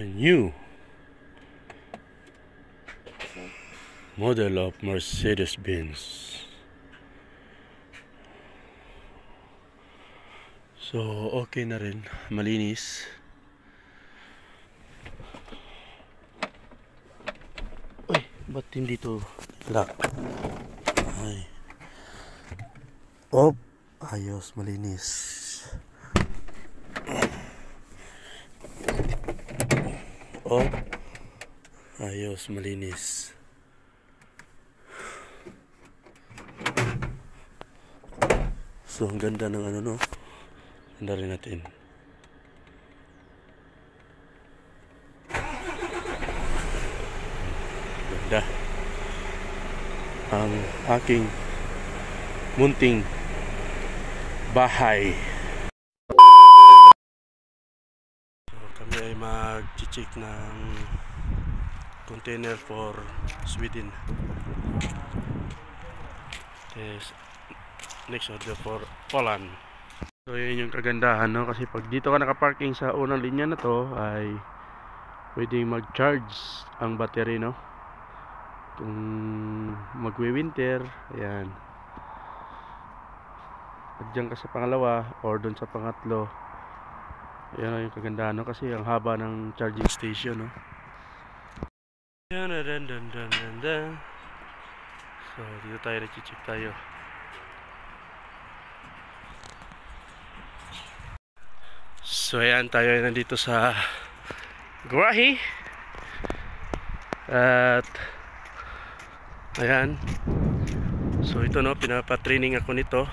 A new model of Mercedes-Benz. So okay na rin, malinis. Uy, ba't hindi to lock? Ay. Oh, ayos, malinis. Oh, ayos, malinis. So ang ganda ng ano, no? Ganda rin natin. Ganda. Ang aking munting bahay. So kami ay mag-check ng container for Sweden. Next order for Poland. So yun yung kagandahan, no? Kasi pag dito ka nakaparking sa unang linya na to ay pwedeng mag-charge ang battery, no? Kung magwi-winter, ayan, pag dyan ka sa pangalawa or dun sa pangatlo, ayan yung kagandahan, no? Kasi ang haba ng charging station, no? So dito tayo, nag-check tayo. So ayan, tayo ay nandito sa garahe. At ayan, so ito, no, pinapatraining ako nito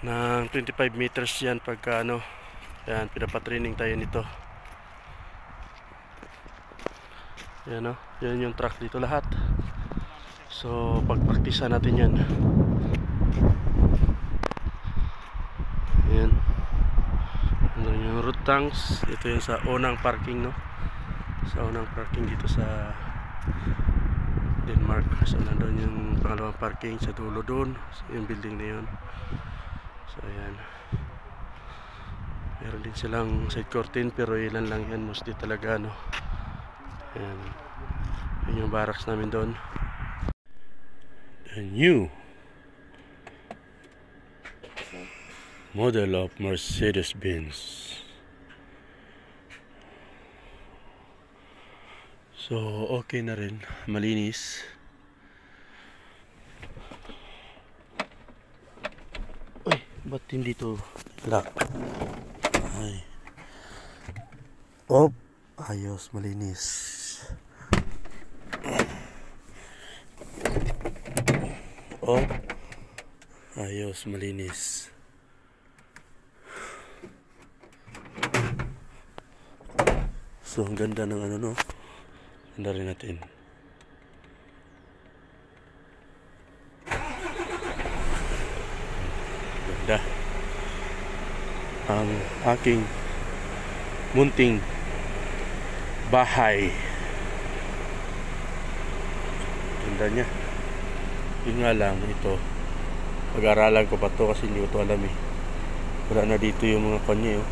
ng 25 meters yan pagka ano. Ayan, pinapatraining tayo nito. Ayan, no, yan yung truck dito lahat. So pagpraktisan natin yan. Ayan, ano yung root tanks. Ito yung sa unang parking, no, sa unang parking dito sa Denmark. So nandun yung pangalawang parking sa dulo doon, yung building na yun. So ayan, meron din silang side curtain pero ilan lang yan, mostly talaga, no. Ayan, yun yung barracks namin doon. A new model of Mercedes-Benz. So okay na rin, malinis. Uy, ba't hindi to lock? Ay. Oh, ayos, malinis. Oh, ayos, malinis. So ang ganda ng ano, no? Ganda rin natin. Ganda. Ang aking munting bahay. Ganda niya. Yun nga lang, ito, pag-aralan ko pa to kasi hindi ko to alam, eh. Wala na dito yung mga kanya, oh.